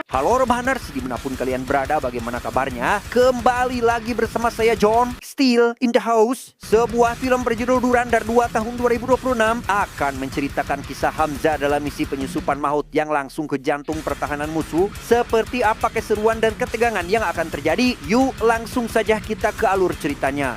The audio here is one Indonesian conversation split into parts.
Halo Rebahaners, dimanapun kalian berada, bagaimana kabarnya? Kembali lagi bersama saya John, Still in the House. Sebuah film berjudul Dhurandhar 2 tahun 2026 akan menceritakan kisah Hamzah dalam misi penyusupan maut yang langsung ke jantung pertahanan musuh. Seperti apa keseruan dan ketegangan yang akan terjadi? Yuk langsung saja kita ke alur ceritanya.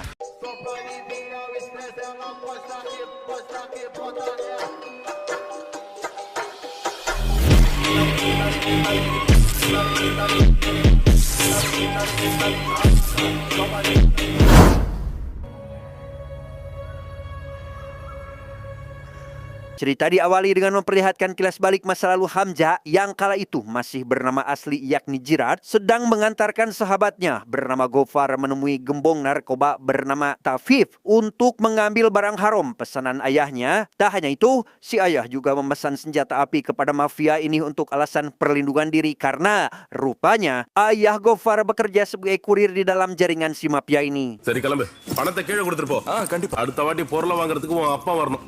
Cerita diawali dengan memperlihatkan kilas balik masa lalu Hamzah yang kala itu masih bernama asli yakni Jirat, sedang mengantarkan sahabatnya bernama Gofar menemui gembong narkoba bernama Tafif untuk mengambil barang haram pesanan ayahnya. Tak hanya itu, si ayah juga memesan senjata api kepada mafia ini untuk alasan perlindungan diri karena rupanya ayah Gofar bekerja sebagai kurir di dalam jaringan si mafia ini. சரி கிளம்பு பணத்தை கீழே கொடுத்துட்டு போ கண்டிப்பா அடுத்த வாட்டி பொருளை வாங்குறதுக்கு உன் அப்பா வரணும்.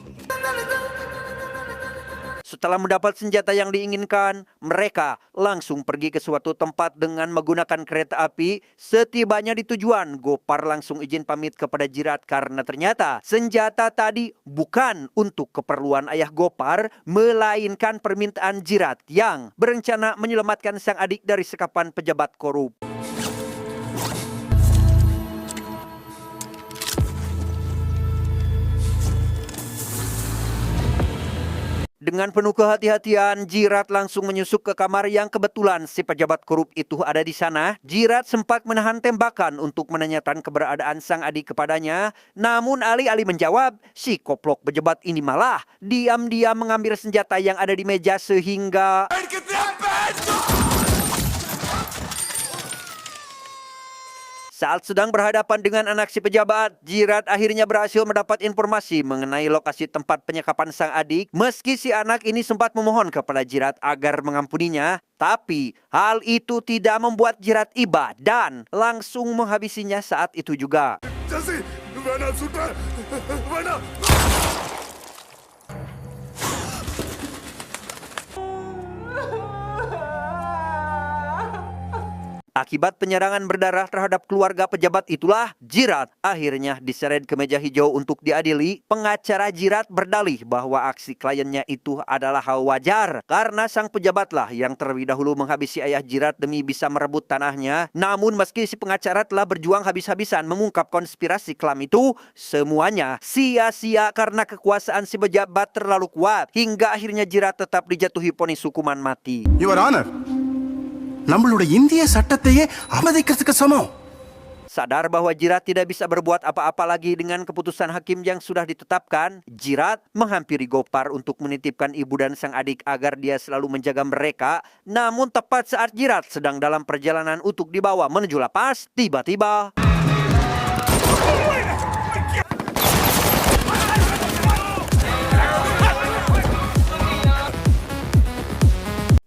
Setelah mendapat senjata yang diinginkan, mereka langsung pergi ke suatu tempat dengan menggunakan kereta api. Setibanya di tujuan, Gopar langsung izin pamit kepada Jirat karena ternyata senjata tadi bukan untuk keperluan ayah Gopar, melainkan permintaan Jirat yang berencana menyelamatkan sang adik dari sekapan pejabat korup. Dengan penuh kehati-hatian, Jirat langsung menyusup ke kamar yang kebetulan si pejabat korup itu ada di sana. Jirat sempat menahan tembakan untuk menanyakan keberadaan sang adik kepadanya. Namun alih-alih menjawab, si koplok pejabat ini malah diam-diam mengambil senjata yang ada di meja sehingga... Saat sedang berhadapan dengan anak si pejabat, Jirat akhirnya berhasil mendapat informasi mengenai lokasi tempat penyekapan sang adik. Meski si anak ini sempat memohon kepada Jirat agar mengampuninya, tapi hal itu tidak membuat Jirat iba dan langsung menghabisinya saat itu juga. Akibat penyerangan berdarah terhadap keluarga pejabat itulah, Jirat akhirnya diseret ke meja hijau untuk diadili. Pengacara Jirat berdalih bahwa aksi kliennya itu adalah hal wajar karena sang pejabatlah yang terlebih dahulu menghabisi ayah Jirat demi bisa merebut tanahnya. Namun meski si pengacara telah berjuang habis-habisan mengungkap konspirasi kelam itu, semuanya sia-sia karena kekuasaan si pejabat terlalu kuat hingga akhirnya Jirat tetap dijatuhi vonis hukuman mati. Your Honor, நம்மளுடைய இந்திய சட்டத்தையே அவமதிக்கிறதுக்கு சமம். Sadar bahwa Jirat tidak bisa berbuat apa-apa lagi dengan keputusan hakim yang sudah ditetapkan, Jirat menghampiri Gopar untuk menitipkan ibu dan sang adik agar dia selalu menjaga mereka. Namun tepat saat Jirat sedang dalam perjalanan untuk dibawa menuju lapas, tiba-tiba...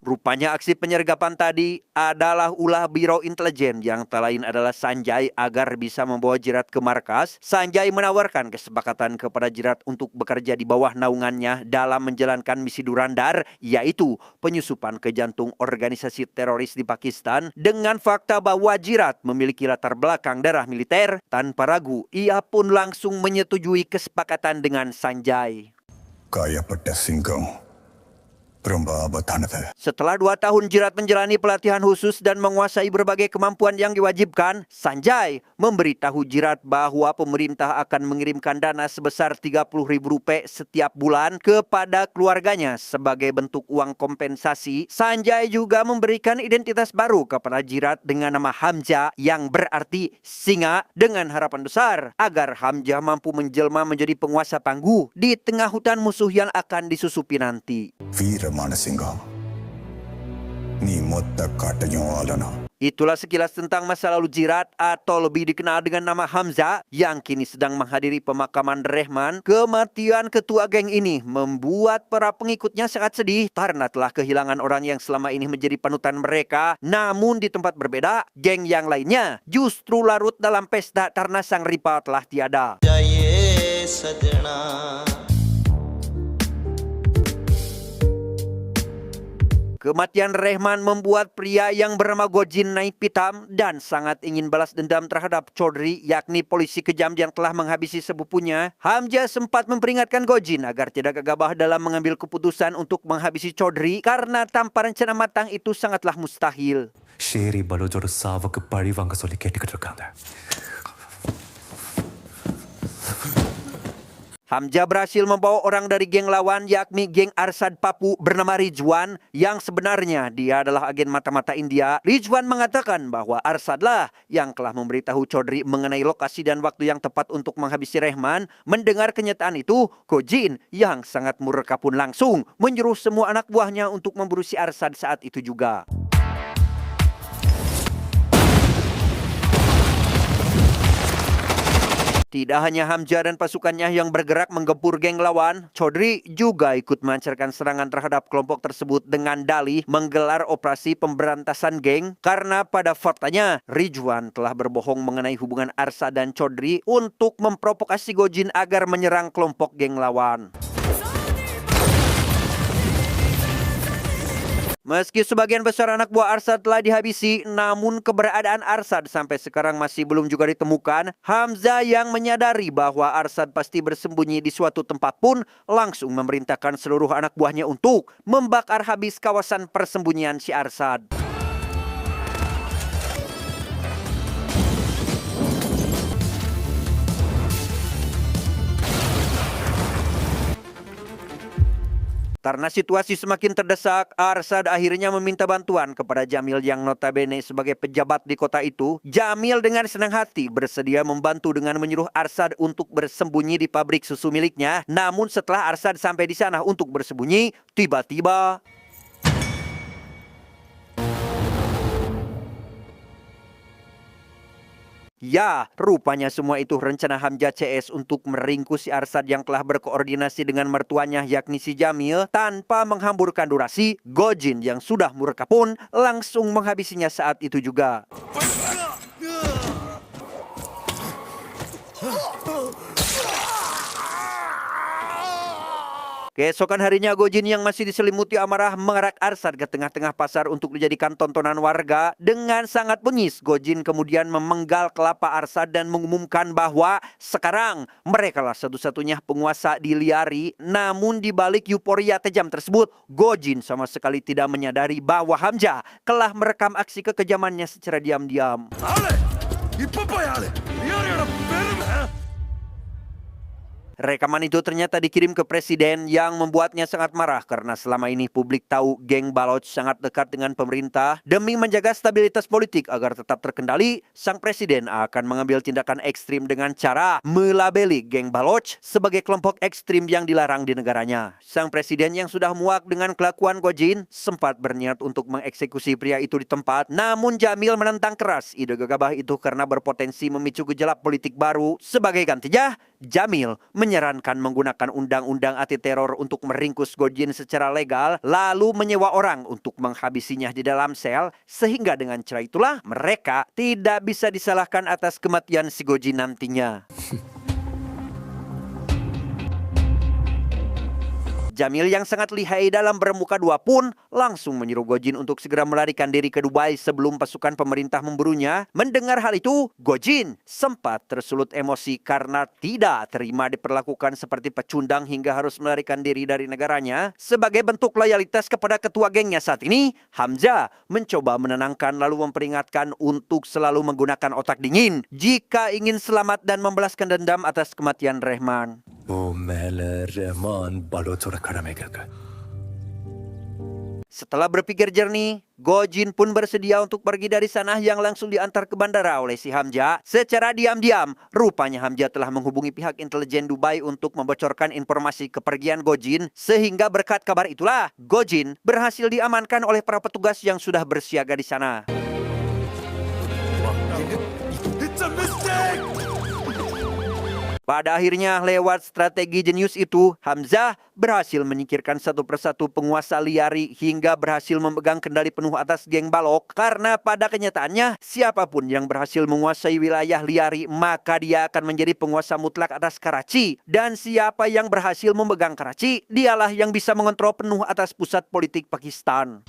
Rupanya aksi penyergapan tadi adalah ulah Biro Intelijen yang tak lain adalah Sanjay agar bisa membawa Jirat ke markas. Sanjay menawarkan kesepakatan kepada Jirat untuk bekerja di bawah naungannya dalam menjalankan misi Dhurandhar, yaitu penyusupan ke jantung organisasi teroris di Pakistan. Dengan fakta bahwa Jirat memiliki latar belakang darah militer, tanpa ragu ia pun langsung menyetujui kesepakatan dengan Sanjay. காயப்பட்ட சிங்கம் ரொம்ப ஆபத்தானது. Setelah 2 tahun Jirat menjalani pelatihan khusus dan menguasai berbagai kemampuan yang diwajibkan, Sanjay memberitahu Jirat bahwa pemerintah akan mengirimkan dana sebesar Rp30.000 setiap bulan kepada keluarganya sebagai bentuk uang kompensasi. Sanjay juga memberikan identitas baru kepada Jirat dengan nama Hamzah yang berarti singa, dengan harapan besar agar Hamzah mampu menjelma menjadi penguasa tangguh di tengah hutan musuh yang akan disusupi nanti. வீரமானசிங்கம் நீ மொத்த காட்டையும் ஆளணும். Itulah sekilas tentang masa lalu Jirat atau lebih dikenal dengan nama Hamzah yang kini sedang menghadiri pemakaman Rehman. Kematian ketua geng ini membuat para pengikutnya sangat sedih karena telah kehilangan orang yang selama ini menjadi panutan mereka. Namun di tempat berbeda, geng yang lainnya justru larut dalam pesta karena sang rival telah tiada. Kematian Rehman membuat pria yang bernama Gojin naik pitam dan sangat ingin balas dendam terhadap Chaudhry, yakni polisi kejam yang telah menghabisi sepupunya. Hamzah sempat memperingatkan Gojin agar tidak gegabah dalam mengambil keputusan untuk menghabisi Chaudhry karena tanpa rencana matang itu sangatlah mustahil. शेरी बलोजोर सावक परिवांग सोली केटिकटरकांदा Hamzah berhasil membawa orang dari geng lawan yakni geng Arsad Papu bernama Rizwan yang sebenarnya dia adalah agen mata-mata India. Rizwan mengatakan bahwa Arsadlah yang telah memberitahu Chaudhry mengenai lokasi dan waktu yang tepat untuk menghabisi Rehman. Mendengar kenyataan itu, Gojin yang sangat murka pun langsung menyuruh semua anak buahnya untuk memburu si Arsad saat itu juga. Tidak hanya Hamzah dan pasukannya yang bergerak menggempur geng lawan, Chaudhry juga ikut melancarkan serangan terhadap kelompok tersebut dengan dalih menggelar operasi pemberantasan geng karena pada faktanya Rizwan telah berbohong mengenai hubungan Arsad dan Chaudhry untuk memprovokasi Gojin agar menyerang kelompok geng lawan. Meski sebagian besar anak buah Arsad telah dihabisi, namun keberadaan Arsad sampai sekarang masih belum juga ditemukan. Hamzah yang menyadari bahwa Arsad pasti bersembunyi di suatu tempat pun langsung memerintahkan seluruh anak buahnya untuk membakar habis kawasan persembunyian si Arsad. Karena situasi semakin terdesak, Arsad akhirnya meminta bantuan kepada Jamil yang notabene sebagai pejabat di kota itu. Jamil dengan senang hati bersedia membantu dengan menyuruh Arsad untuk bersembunyi di pabrik susu miliknya. Namun setelah Arsad sampai di sana untuk bersembunyi, tiba-tiba ya, rupanya semua itu rencana Hamzah CS untuk meringkus si Arsad yang telah berkoordinasi dengan mertuanya yakni si Jamil. Tanpa menghamburkan durasi, Gojin yang sudah murka pun langsung menghabisinya saat itu juga. Keesokan harinya Gojin yang masih diselimuti amarah mengerak Arsad ke tengah-tengah pasar untuk dijadikan tontonan warga. Dengan sangat bengis, Gojin kemudian memenggal kelapa Arsad dan mengumumkan bahwa sekarang merekalah satu-satunya penguasa di Liari. Namun di balik euforia tajam tersebut, Gojin sama sekali tidak menyadari bahwa Hamzah telah merekam aksi kekejamannya secara diam-diam. Rekaman itu ternyata dikirim ke presiden yang membuatnya sangat marah karena selama ini publik tahu geng Baloch sangat dekat dengan pemerintah. Demi menjaga stabilitas politik agar tetap terkendali, sang presiden akan mengambil tindakan ekstrim dengan cara melabeli geng Baloch sebagai kelompok ekstrim yang dilarang di negaranya. Sang presiden yang sudah muak dengan kelakuan Gojin sempat berniat untuk mengeksekusi pria itu di tempat. Namun Jamil menentang keras ide gegabah itu karena berpotensi memicu gejolak politik baru. Sebagai gantinya, Jamil menyarankan menggunakan undang-undang anti teror untuk meringkus Gojin secara legal, lalu menyewa orang untuk menghabisinya di dalam sel, sehingga dengan cara itulah mereka tidak bisa disalahkan atas kematian si Gojin nantinya. Jamil yang sangat lihai dalam bermuka dua pun langsung menyuruh Gojin untuk segera melarikan diri ke Dubai sebelum pasukan pemerintah memburunya. Mendengar hal itu, Gojin sempat tersulut emosi karena tidak terima diperlakukan seperti pecundang hingga harus melarikan diri dari negaranya. Sebagai bentuk loyalitas kepada ketua gengnya saat ini, Hamzah mencoba menenangkan lalu memperingatkan untuk selalu menggunakan otak dingin jika ingin selamat dan membalaskan dendam atas kematian Rehman. ओ मेल रहमान बलोचोर खड़मेगा Setelah berpikir jernih, Gojin pun bersedia untuk pergi dari sana yang langsung diantar ke bandara oleh si Hamzah. Secara diam-diam, rupanya Hamzah telah menghubungi pihak intelijen Dubai untuk membocorkan informasi kepergian Gojin. Sehingga berkat kabar itulah, Gojin berhasil diamankan oleh para petugas yang sudah bersiaga di sana. Pada akhirnya, lewat strategi jenius itu, Hamzah berhasil menyingkirkan satu persatu penguasa Liari hingga berhasil memegang kendali penuh atas geng Baloch. Karena pada kenyataannya, siapapun yang berhasil menguasai wilayah Liari, maka dia akan menjadi penguasa mutlak atas Karachi. Dan siapa yang berhasil memegang Karachi, dialah yang bisa mengontrol penuh atas pusat politik Pakistan.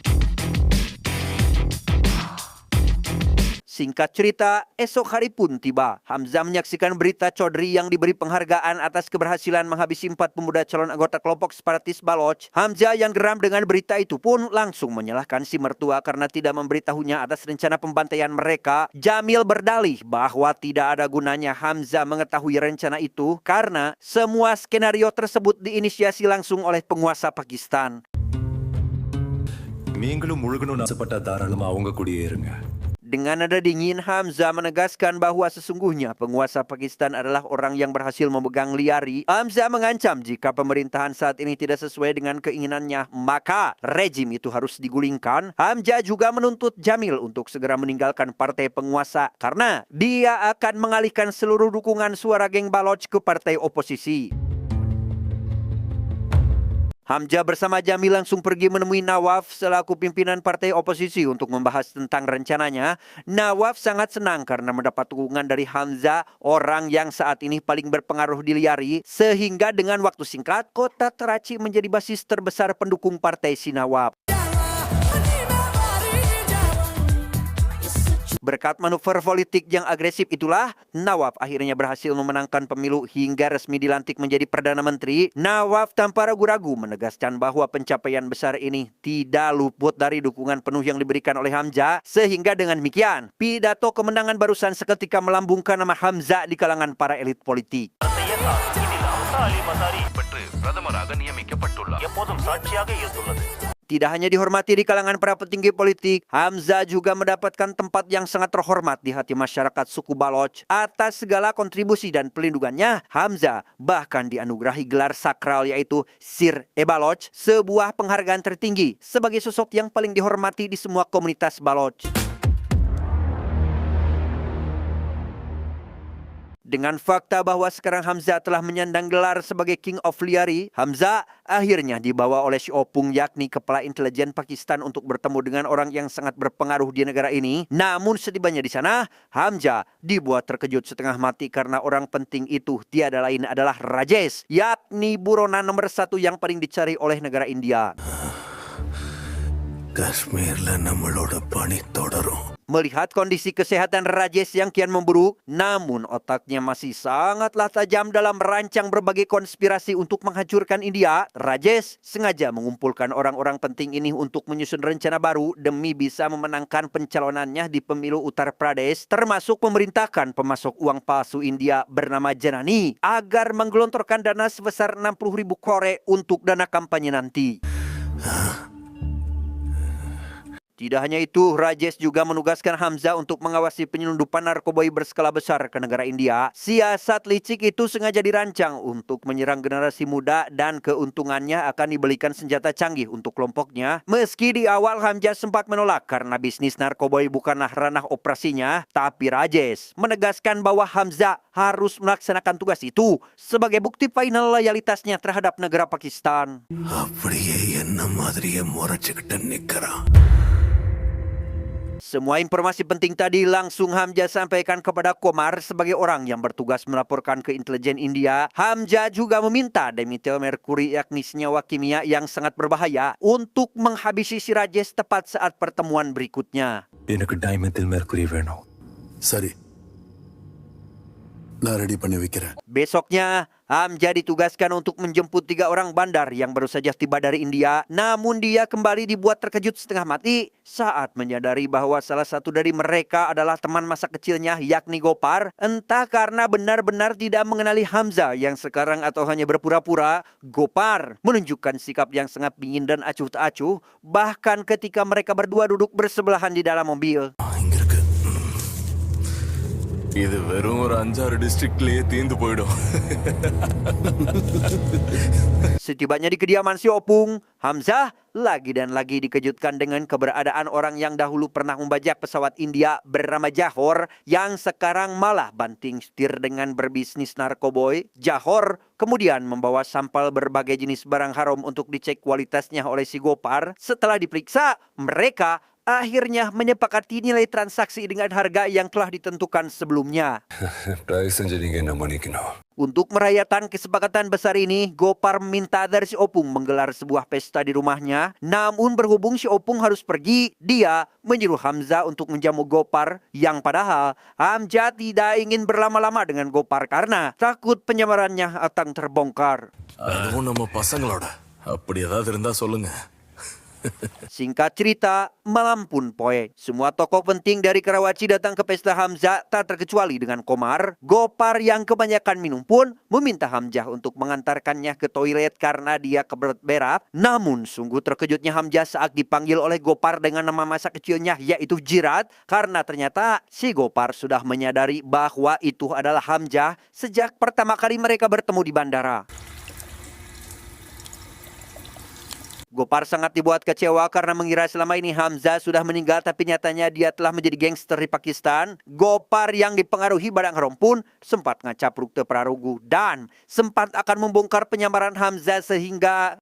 Singkat cerita, esok hari pun tiba. Hamzah menyaksikan berita Chaudhry yang diberi penghargaan atas keberhasilan menghabisi 4 pemuda calon anggota kelompok separatis Baloch. Hamzah yang geram dengan berita itu pun langsung menyalahkan si mertua karena tidak memberitahunya atas rencana pembantaian mereka. Jamil berdalih bahwa tidak ada gunanya Hamzah mengetahui rencana itu karena semua skenario tersebut diinisiasi langsung oleh penguasa Pakistan. நீங்களும் முழுகணும்னு ஆசைப்பட்டா தாராளமா அவங்க கூடயே இருங்க. Dengan nada dingin, Hamzah menegaskan bahwa sesungguhnya penguasa Pakistan adalah orang yang berhasil memegang liari. Hamzah mengancam jika pemerintahan saat ini tidak sesuai dengan keinginannya, maka rejim itu harus digulingkan. Hamzah juga menuntut Jamil untuk segera meninggalkan partai penguasa karena dia akan mengalihkan seluruh dukungan suara geng Baloch ke partai oposisi. Hamzah bersama Jamil langsung pergi menemui Nawaf selaku pimpinan partai oposisi untuk membahas tentang rencananya. Nawaf sangat senang karena mendapat dukungan dari Hamzah, orang yang saat ini paling berpengaruh di Liari, sehingga dengan waktu singkat, kota Karachi menjadi basis terbesar pendukung partai si Nawaf. Berkat manuver politik yang agresif itulah, Nawaf akhirnya berhasil memenangkan pemilu hingga resmi dilantik menjadi Perdana Menteri. Nawaf tanpa ragu-ragu menegaskan bahwa pencapaian besar ini tidak luput dari dukungan penuh yang diberikan oleh Hamzah. Sehingga dengan demikian, pidato kemenangan barusan seketika melambungkan nama Hamzah di kalangan para elit politik. Tidak hanya dihormati di kalangan para petinggi politik, Hamzah juga mendapatkan tempat yang sangat terhormat di hati masyarakat suku Baloch. Atas segala kontribusi dan pelindungannya, Hamzah bahkan dianugerahi gelar sakral yaitu Sir-e-Baloch, sebuah penghargaan tertinggi sebagai sosok yang paling dihormati di semua komunitas Baloch. Dengan fakta bahwa sekarang Hamzah telah menyandang gelar sebagai King of Liari, Hamzah akhirnya dibawa oleh si Opung yakni kepala intelijen Pakistan untuk bertemu dengan orang yang sangat berpengaruh di negara ini. Namun setibanya di sana, Hamzah dibuat terkejut setengah mati karena orang penting itu tiada lain adalah Rajesh, yakni buronan nomor 1 yang paling dicari oleh negara India. காஷ்மீர்ல நம்மளோட பணி தொடரும். Melihat kondisi kesehatan Rajesh yang kian memburuk, namun otaknya masih sangatlah tajam dalam merancang berbagai konspirasi untuk menghancurkan India, Rajesh sengaja mengumpulkan orang-orang penting ini untuk menyusun rencana baru demi bisa memenangkan pencalonannya di pemilu Uttar Pradesh, termasuk memerintahkan pemasok uang palsu India bernama Janani agar menggelontorkan dana sebesar 60.000 kore untuk dana kampanye nanti. Tidak hanya itu, Rajesh juga menugaskan Hamzah untuk mengawasi penyelundupan narkoba berskala besar ke negara India. Siasat licik itu sengaja dirancang untuk menyerang generasi muda dan keuntungannya akan dibelikan senjata canggih untuk kelompoknya. Meski di awal Hamzah sempat menolak karena bisnis narkoba bukanlah ranah operasinya, tapi Rajesh menegaskan bahwa Hamzah harus melaksanakan tugas itu sebagai bukti final loyalitasnya terhadap negara Pakistan. அப்படியே என்ன மாதிரியே முறைச்சுக்கிட்டு நிக்கிறா. Semua informasi penting tadi langsung Hamzah sampaikan kepada Komar sebagai orang yang bertugas melaporkan ke intelijen India. Hamzah juga meminta dimetil merkuri yakni senyawa kimia yang sangat berbahaya untuk menghabisi si Rajesh tepat saat pertemuan berikutnya. எனக்கு dimethyl mercury வேணும். சரி நான் ரெடி பண்ணி வைக்கிறேன். Besoknya, Hamzah ditugaskan untuk menjemput 3 orang bandar yang baru saja tiba dari India. Namun dia kembali dibuat terkejut setengah mati saat menyadari bahwa salah satu dari mereka adalah teman masa kecilnya yakni Gopar. Entah karena benar-benar tidak mengenali Hamzah yang sekarang atau hanya berpura-pura, Gopar menunjukkan sikap yang sangat dingin dan acuh tak acuh. Bahkan ketika mereka berdua duduk bersebelahan di dalam mobil. இங்க இருக்கு. இது வெறும் ஒரு 5-6 டிஸ்ட்ரிக்ட்லயே தீந்து போயிடும். Setibanya di kediaman si Opung, Hamzah lagi dan lagi dikejutkan dengan keberadaan orang yang dahulu pernah membajak pesawat India bernama Johor yang sekarang malah banting setir dengan berbisnis narkoboy. Johor kemudian membawa sampel berbagai jenis barang haram untuk dicek kualitasnya oleh si Gopar. Setelah diperiksa, mereka akhirnya menyepakati nilai transaksi dengan harga yang telah ditentukan sebelumnya. Price jadi nama nikno. Untuk merayakan kesepakatan besar ini, Gopar meminta dari si Opung menggelar sebuah pesta di rumahnya. Namun berhubung si Opung harus pergi, dia menyuruh Hamzah untuk menjamu Gopar, yang padahal Hamzah tidak ingin berlama-lama dengan Gopar karena takut penyamarannya akan terbongkar. அதுவும் நம்ம பசங்களோட அப்படி ஏதாவது இருந்தா சொல்லுங்க. Singkat cerita, malam pun poe. Semua tokoh penting dari Karawaci datang ke pesta Hamzah, tak terkecuali dengan Komar. Gopar yang kebanyakan minum pun meminta Hamzah untuk mengantarkannya ke toilet karena dia kebelet berak. Namun sungguh terkejutnya Hamzah saat dipanggil oleh Gopar dengan nama masa kecilnya yaitu Jirat, karena ternyata si Gopar sudah menyadari bahwa itu adalah Hamzah sejak pertama kali mereka bertemu di bandara. Gopar sangat dibuat kecewa karena mengira selama ini Hamzah sudah meninggal, tapi nyatanya dia telah menjadi gangster di Pakistan. Gopar yang dipengaruhi Badang Harom pun sempat ngacap Rukte Prarugu dan sempat akan membongkar penyamaran Hamzah sehingga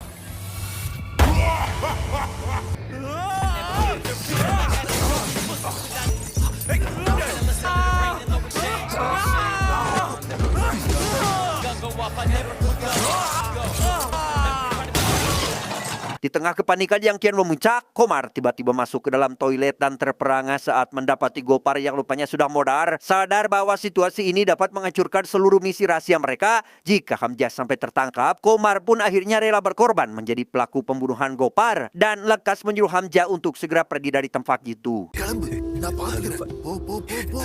di tengah kepanikan yang kian memuncak, Komar tiba-tiba masuk ke dalam toilet dan terperangah saat mendapati Gopar yang rupanya sudah modar. Sadar bahwa situasi ini dapat menghancurkan seluruh misi rahasia mereka. Jika Hamzah sampai tertangkap, Komar pun akhirnya rela berkorban menjadi pelaku pembunuhan Gopar dan lekas menyuruh Hamzah untuk segera pergi dari tempat itu.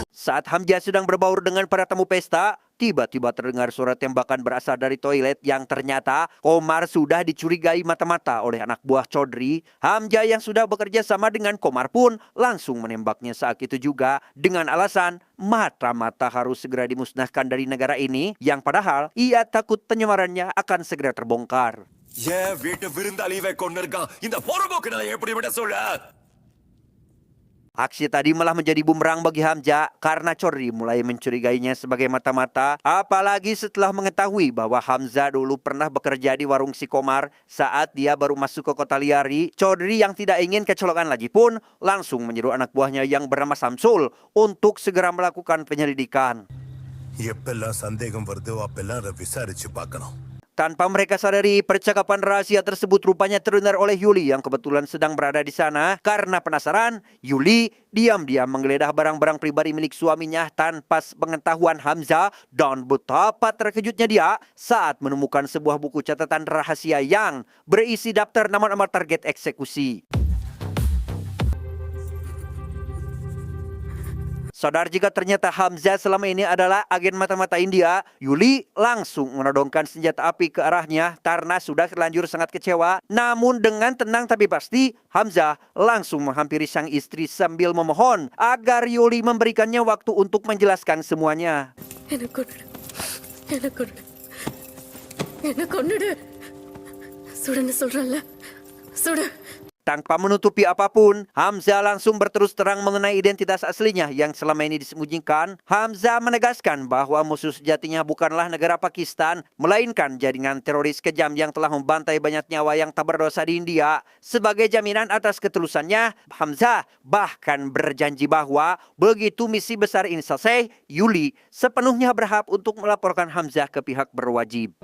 Saat Hamzah sedang berbaur dengan para tamu pesta, tiba-tiba terdengar suara tembakan berasal dari toilet yang ternyata Komar sudah dicurigai mata-mata oleh anak buah Chaudhry. Hamzah yang sudah bekerja sama dengan Komar pun langsung menembaknya saat itu juga dengan alasan mata-mata harus segera dimusnahkan dari negara ini, yang padahal ia takut penyamarannya akan segera terbongkar. Aksi tadi malah menjadi bumerang bagi Hamzah karena Chaudhry mulai mencurigainya sebagai mata-mata, apalagi setelah mengetahui bahwa Hamzah dulu pernah bekerja di warung si Komar saat dia baru masuk ke kota Liari. Chaudhry yang tidak ingin kecolokan lagi pun langsung menyuruh anak buahnya yang bernama Samsul untuk segera melakukan penyelidikan. Tanpa mereka sadari, percakapan rahasia tersebut rupanya terdengar oleh Yuli yang kebetulan sedang berada di sana. Karena penasaran, Yuli diam-diam menggeledah barang-barang pribadi milik suaminya tanpa pengetahuan Hamzah, dan betapa terkejutnya dia saat menemukan sebuah buku catatan rahasia yang berisi daftar nama-nama target eksekusi. Sadar jika ternyata Hamzah selama ini adalah agen mata-mata India, Yuli langsung menodongkan senjata api ke arahnya karena sudah terlanjur sangat kecewa. Namun dengan tenang tapi pasti, Hamzah langsung menghampiri sang istri sambil memohon agar Yuli memberikannya waktu untuk menjelaskan semuanya. Tanpa menutupi apapun, Hamzah langsung berterus terang mengenai identitas aslinya yang selama ini disembunyikan. Hamzah menegaskan bahwa musuh sejatinya bukanlah negara Pakistan, melainkan jaringan teroris kejam yang telah membantai banyak nyawa yang tak berdosa di India. Sebagai jaminan atas ketulusannya, Hamzah bahkan berjanji bahwa begitu misi besar ini selesai, Yuli sepenuhnya berhak untuk melaporkan Hamzah ke pihak berwajib.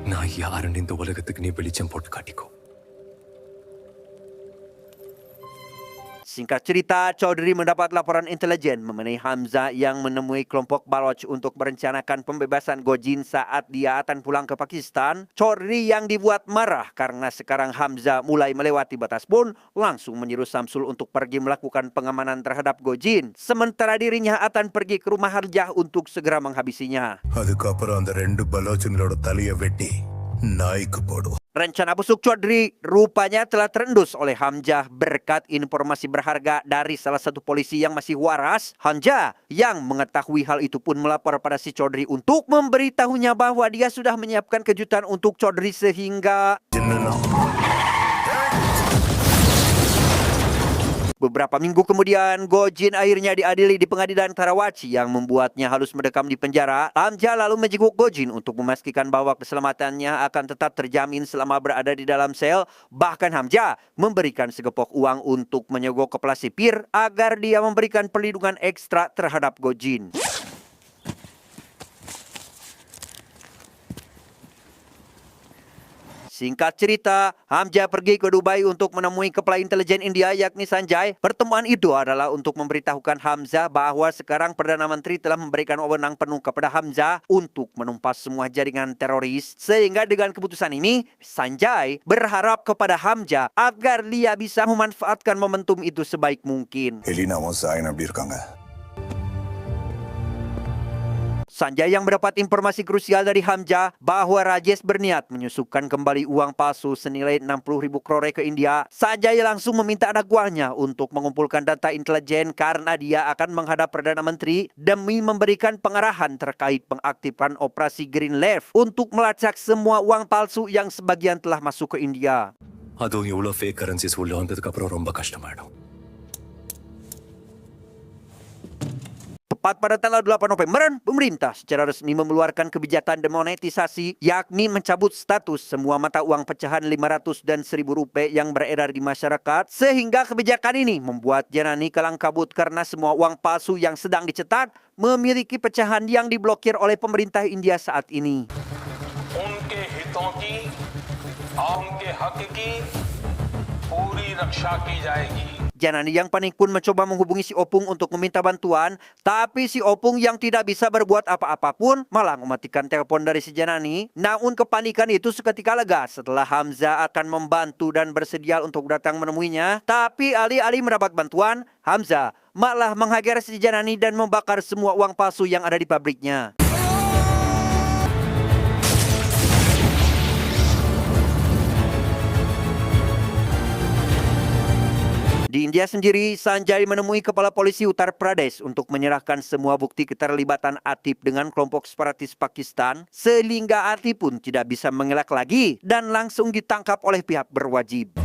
Nah, yaran இந்த உலகத்துக்கு நீ வெளிச்சம் போட்டு காட்டிக்கோ. Singkat cerita, Chaudhry mendapat laporan intelijen mengenai Hamzah yang menemui kelompok Baloch untuk merencanakan pembebasan Gojin saat dia akan pulang ke Pakistan. Chaudhry yang dibuat marah karena sekarang Hamzah mulai melewati batas pun langsung menyuruh Samsul untuk pergi melakukan pengamanan terhadap Gojin. Sementara dirinya akan pergi ke rumah Hamzah untuk segera menghabisinya. Rencana busuk Chaudhry rupanya telah terendus oleh Hamzah berkat informasi berharga dari salah satu polisi yang masih waras. Hamzah yang mengetahui hal itu pun melapor pada si Chaudhry untuk memberitahunya bahwa dia sudah menyiapkan kejutan untuk Chaudhry sehingga Beberapa minggu kemudian, Gojin akhirnya diadili di pengadilan Karawaci yang membuatnya harus mendekam di penjara. Hamzah lalu menjenguk Gojin untuk memastikan bahwa keselamatannya akan tetap terjamin selama berada di dalam sel. Bahkan Hamzah memberikan segepok uang untuk menyogok kepala sipir agar dia memberikan perlindungan ekstra terhadap Gojin. Singkat cerita, Hamzah pergi ke Dubai untuk menemui kepala intelijen India yakni Sanjay. Pertemuan itu adalah untuk memberitahukan Hamzah bahwa sekarang Perdana Menteri telah memberikan wewenang penuh kepada Hamzah untuk menumpas semua jaringan teroris. Sehingga dengan keputusan ini, Sanjay berharap kepada Hamzah agar dia bisa memanfaatkan momentum itu sebaik mungkin. எலினாவும் சாயன் அப்படி இருக்காங்க. Sanjay yang mendapat informasi krusial dari Hamzah bahwa Rajesh berniat menyusupkan kembali uang palsu senilai 60.000 krore ke India. Sanjay langsung meminta anak buahnya untuk mengumpulkan data intelijen karena dia akan menghadap Perdana Menteri demi memberikan pengarahan terkait pengaktifan operasi Green Left untuk melacak semua uang palsu yang sebagian telah masuk ke India. அதுவும் இவ்வளோ fake currencies உள்ள வந்ததுக்கு அப்புறம் ரொம்ப கஷ்டமாயிடும். Tepat pada tanggal 8 November, pemerintah secara resmi mengeluarkan kebijakan demonetisasi, yakni mencabut status semua mata uang pecahan 500 dan 1.000 rupiah yang beredar di masyarakat, sehingga kebijakan ini membuat Janani kalang kabut karena semua uang palsu yang sedang dicetak memiliki pecahan yang diblokir oleh pemerintah India saat ini. उनके हितों की और उनके हक की पूरी रक्षा की जाएगी. Janani yang panik pun mencoba menghubungi si Opung untuk meminta bantuan, tapi si Opung yang tidak bisa berbuat apa-apa pun malah mematikan telepon dari si Janani. Namun kepanikan itu seketika lega setelah Hamzah akan membantu dan bersedia untuk datang menemuinya. Tapi alih-alih mendapat bantuan, Hamzah malah menghajar si Janani dan membakar semua uang palsu yang ada di pabriknya. Di India sendiri, Sanjay menemui Kepala Polisi Uttar Pradesh untuk menyerahkan semua bukti keterlibatan Atif dengan kelompok separatis Pakistan, sehingga Atif pun tidak bisa mengelak lagi dan langsung ditangkap oleh pihak berwajib.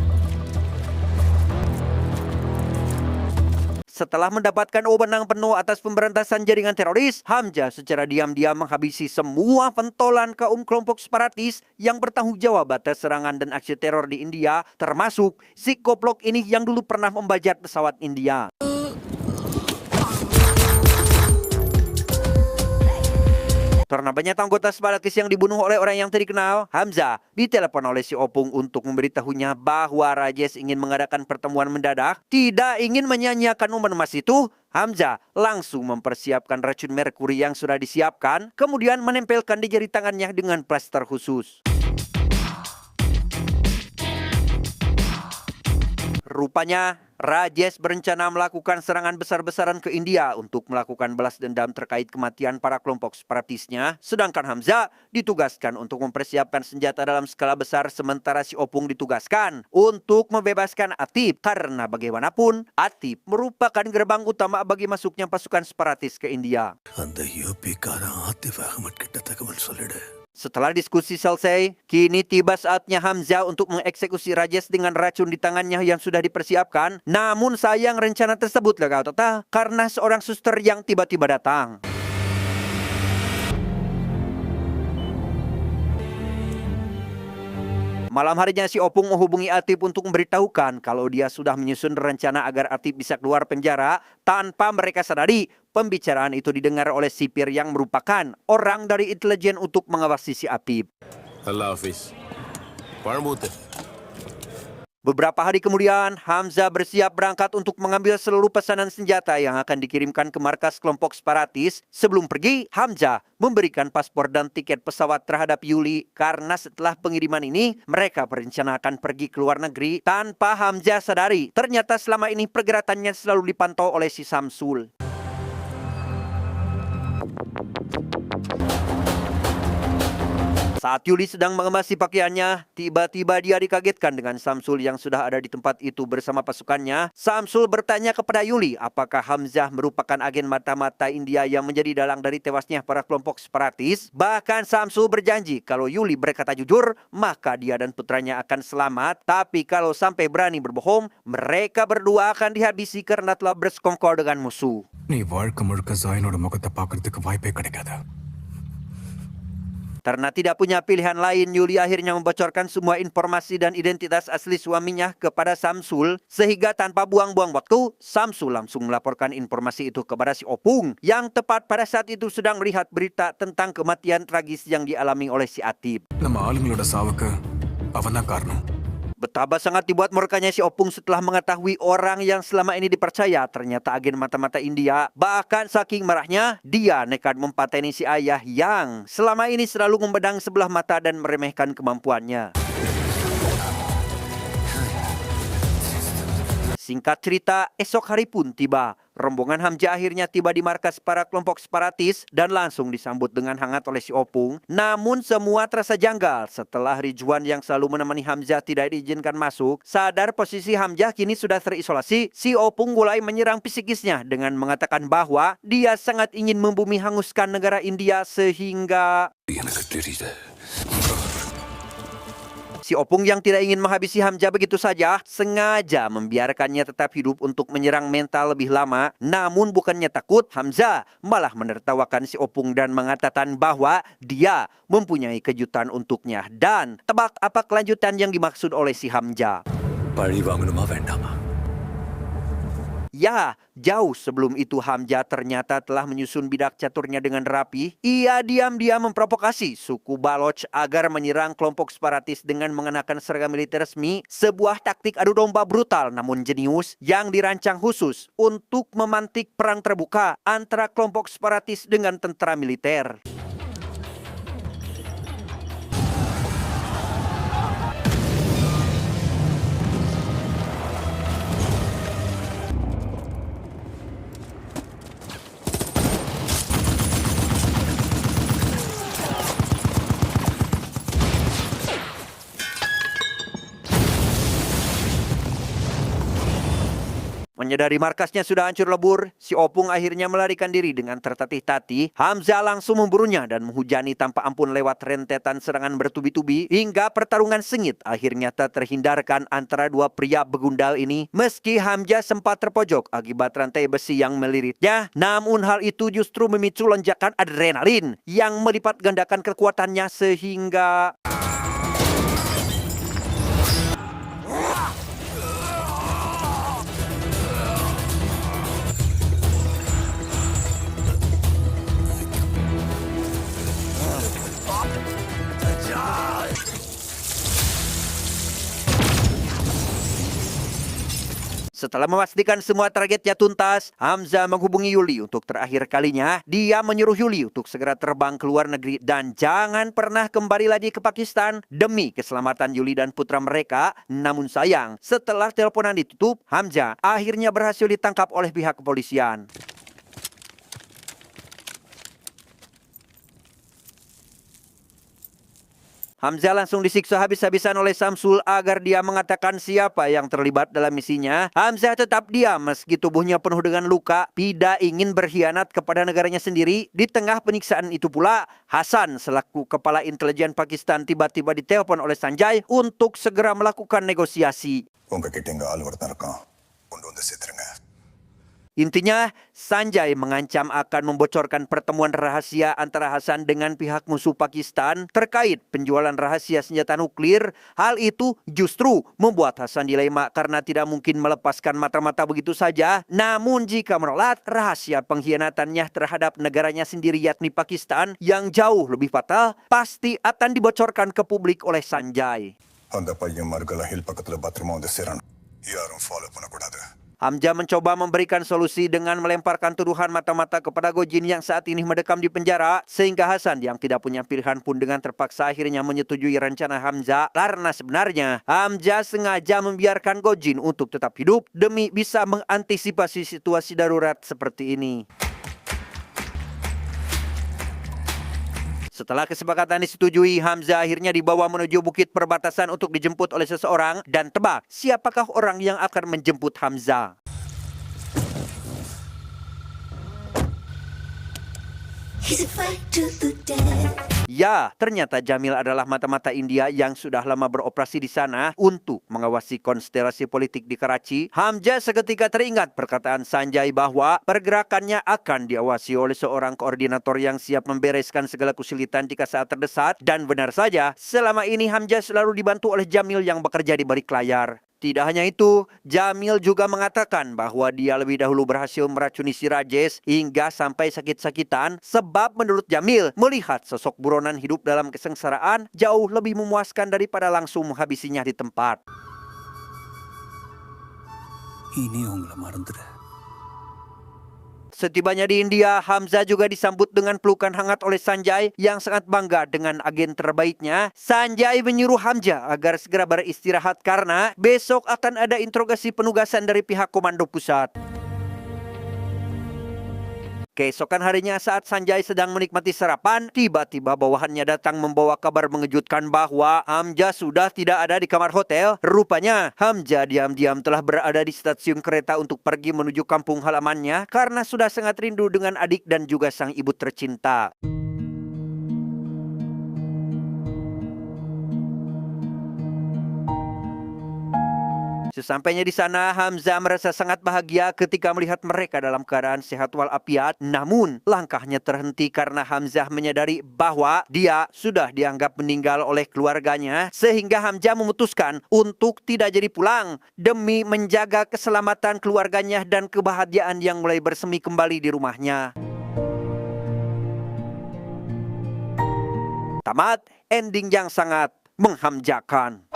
Setelah mendapatkan wewenang penuh atas pemberantasan jaringan teroris, Hamzah secara diam-diam menghabisi semua pentolan kaum kelompok separatis yang bertanggung jawab atas serangan dan aksi teror di India, termasuk si goblok ini yang dulu pernah membajak pesawat India. Karena banyak anggota separatis yang dibunuh oleh orang yang tidak dikenal, Hamzah ditelepon oleh si Opung untuk memberitahunya bahwa Rajesh ingin mengadakan pertemuan mendadak. Tidak ingin menyanyiakan momen emas itu, Hamzah langsung mempersiapkan racun merkuri yang sudah disiapkan, kemudian menempelkan di jari tangannya dengan plaster khusus. Rupanya, Rajesh berencana melakukan serangan besar-besaran ke India untuk melakukan balas dendam terkait kematian para kelompok separatisnya, sedangkan Hamzah ditugaskan untuk mempersiapkan senjata dalam skala besar sementara si Opung ditugaskan untuk membebaskan Atif karena bagaimanapun Atif merupakan gerbang utama bagi masuknya pasukan separatis ke India. அந்த யூபிக்காரன் ஆத்திஃப் அகமட் கிட்ட தகவல் சொல்லிடு. Setelah diskusi selesai, kini tiba saatnya Hamzah untuk mengeksekusi Rajesh dengan racun di tangannya yang sudah dipersiapkan. Namun sayang rencana tersebut gagal total karena seorang suster yang tiba-tiba datang. Malam harinya si Opung menghubungi Atif untuk memberitahukan kalau dia sudah menyusun rencana agar Atif bisa keluar penjara. Tanpa mereka sadari, pembicaraan itu didengar oleh sipir yang merupakan orang dari intelijen untuk mengawasi si Atif. Allah Hafiz. Parbute. Beberapa hari kemudian, Hamzah bersiap berangkat untuk mengambil seluruh pesanan senjata yang akan dikirimkan ke markas kelompok separatis. Sebelum pergi, Hamzah memberikan paspor dan tiket pesawat terhadap Yuli karena setelah pengiriman ini, mereka berencana akan pergi ke luar negeri tanpa Hamzah sadari. Ternyata selama ini pergerakannya selalu dipantau oleh si Samsul. Saat Yuli sedang mengemasi pakaiannya, tiba-tiba dia dikagetkan dengan Samsul yang sudah ada di tempat itu bersama pasukannya. Samsul bertanya kepada Yuli apakah Hamzah merupakan agen mata-mata India yang menjadi dalang dari tewasnya para kelompok separatis. Bahkan Samsul berjanji kalau Yuli berkata jujur, maka dia dan putranya akan selamat. Tapi kalau sampai berani berbohong, mereka berdua akan dihabisi karena telah bersekongkol dengan musuh. நீ வாழ்க்கை முழுக்க ஜாயினோட முகத்தை பார்க்கறதுக்கு வாய்ப்பே கிடைக்காது. Karena tidak punya pilihan lain, Yuli akhirnya membocorkan semua informasi dan identitas asli suaminya kepada Samsul. Sehingga tanpa buang-buang waktu, Samsul langsung melaporkan informasi itu kepada si Opung, yang tepat pada saat itu sedang melihat berita tentang kematian tragis yang dialami oleh si Atib. நம்ம ஆளுங்களோட சாவுக்கு அவன்தான் காரணம். Betapa sangat dibuat murkanya si Opung setelah mengetahui orang yang selama ini dipercaya ternyata agen mata-mata India. Bahkan saking marahnya, dia nekat mempateni si ayah yang selama ini selalu memandang sebelah mata dan meremehkan kemampuannya. Singkat cerita, esok hari pun tiba. Rombongan Hamzah akhirnya tiba di markas para kelompok separatis dan langsung disambut dengan hangat oleh si Opung. Namun semua terasa janggal setelah Ridwan yang selalu menemani Hamzah tidak diizinkan masuk. Sadar posisi Hamzah kini sudah terisolasi, si Opung mulai menyerang psikisnya dengan mengatakan bahwa dia sangat ingin membumi hanguskan negara India sehingga... எனக்கு தெரியுது. Si Opung yang tidak ingin menghabisi Hamzah begitu saja, sengaja membiarkannya tetap hidup untuk menyerang mental lebih lama. Namun bukannya takut, Hamzah malah menertawakan si Opung dan mengatakan bahwa dia mempunyai kejutan untuknya. Dan tebak apa kelanjutan yang dimaksud oleh si Hamzah? பழி வாங்கணுமா வேண்டாமா? Ya, jauh sebelum itu Hamzah ternyata telah menyusun bidak caturnya dengan rapi. Ia diam-diam memprovokasi suku Baloch agar menyerang kelompok separatis dengan mengenakan seragam militer resmi. Sebuah taktik adu domba brutal namun jenius yang dirancang khusus untuk memantik perang terbuka antara kelompok separatis dengan tentara militer. Menyadari markasnya sudah hancur lebur, si Opung akhirnya melarikan diri dengan tertatih-tatih. Hamzah langsung memburunya dan menghujani tanpa ampun lewat rentetan serangan bertubi-tubi hingga pertarungan sengit akhirnya tak terhindarkan antara dua pria begundal ini. Meski Hamzah sempat terpojok akibat rantai besi yang meliritnya, namun hal itu justru memicu lonjakan adrenalin yang melipat gandakan kekuatannya sehingga... Setelah memastikan semua targetnya tuntas, Hamzah menghubungi Yuli untuk terakhir kalinya. Dia menyuruh Yuli untuk segera terbang ke luar negeri dan jangan pernah kembali lagi ke Pakistan demi keselamatan Yuli dan putra mereka. Namun sayang, setelah teleponan ditutup, Hamzah akhirnya berhasil ditangkap oleh pihak kepolisian. Hamzah langsung disiksa habis-habisan oleh Samsul agar dia mengatakan siapa yang terlibat dalam misinya. Hamzah tetap diam meski tubuhnya penuh dengan luka, tidak ingin berkhianat kepada negaranya sendiri. Di tengah penyiksaan itu pula, Hasan selaku kepala intelijen Pakistan tiba-tiba ditelepon oleh Sanjay untuk segera melakukan negosiasi. உங்ககிட்ட இங்க ஆள் ஒருத்தன் இருக்கான். கொண்டு வந்து சேர்த்துருங்க. Intinya, Sanjay mengancam akan membocorkan pertemuan rahasia antara Hasan dengan pihak musuh Pakistan terkait penjualan rahasia senjata nuklir. Hal itu justru membuat Hasan dilema karena tidak mungkin melepaskan mata-mata begitu saja. Namun jika menolak, rahasia pengkhianatannya terhadap negaranya sendiri yakni Pakistan yang jauh lebih fatal pasti akan dibocorkan ke publik oleh Sanjay. அந்த பையன் மர்கலா ஹில் பக்கத்துல பத்திரமா வந்து சேரணும். யாரும் ஃபாலோ பண்ணக்கூடாது. Hamzah mencoba memberikan solusi dengan melemparkan tuduhan mata-mata kepada Gojin yang saat ini mendekam di penjara, sehingga Hasan yang tidak punya pilihan pun dengan terpaksa akhirnya menyetujui rencana Hamzah karena sebenarnya Hamzah sengaja membiarkan Gojin untuk tetap hidup demi bisa mengantisipasi situasi darurat seperti ini. Setelah kesepakatan disetujui, Hamzah akhirnya dibawa menuju bukit perbatasan untuk dijemput oleh seseorang dan tebak siapakah orang yang akan menjemput Hamzah. Ya, ternyata Jamil adalah mata-mata India yang sudah lama beroperasi di sana untuk mengawasi konstelasi politik di Karachi. Hamzah seketika teringat perkataan Sanjay bahwa pergerakannya akan diawasi oleh seorang koordinator yang siap membereskan segala kesulitan jika saat terdesak. Dan benar saja, selama ini Hamzah selalu dibantu oleh Jamil yang bekerja di balik layar. Tidak hanya itu, Jamil juga mengatakan bahwa dia lebih dahulu berhasil meracuni si Rajesh hingga sampai sakit-sakitan sebab menurut Jamil, melihat sosok buronan hidup dalam kesengsaraan jauh lebih memuaskan daripada langsung menghabisinya di tempat. ini அவங்கள மறந்துடு. Setibanya di India, Hamzah juga disambut dengan pelukan hangat oleh Sanjay yang sangat bangga dengan agen terbaiknya. Sanjay menyuruh Hamzah agar segera beristirahat karena besok akan ada interogasi penugasan dari pihak komando pusat. Keesokan harinya saat Sanjay sedang menikmati sarapan, tiba-tiba bawahannya datang membawa kabar mengejutkan bahwa Hamzah sudah tidak ada di kamar hotel. Rupanya Hamzah diam-diam telah berada di stasiun kereta untuk pergi menuju kampung halamannya karena sudah sangat rindu dengan adik dan juga sang ibu tercinta. Sesampainya di sana, Hamzah merasa sangat bahagia ketika melihat mereka dalam keadaan sehat walafiat. Namun, langkahnya terhenti karena Hamzah menyadari bahwa dia sudah dianggap meninggal oleh keluarganya. Sehingga Hamzah memutuskan untuk tidak jadi pulang demi menjaga keselamatan keluarganya dan kebahagiaan yang mulai bersemi kembali di rumahnya. Tamat ending yang sangat menghamjakan.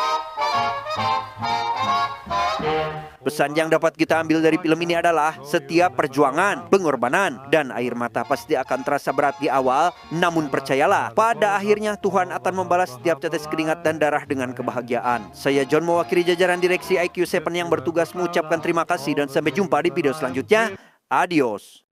Pesan yang dapat kita ambil dari film ini adalah setiap perjuangan, pengorbanan, dan air mata pasti akan terasa berat di awal. Namun percayalah, pada akhirnya Tuhan akan membalas setiap tetes keringat dan darah dengan kebahagiaan. Saya John mewakili jajaran direksi IQ7 yang bertugas mengucapkan terima kasih dan sampai jumpa di video selanjutnya. Adios.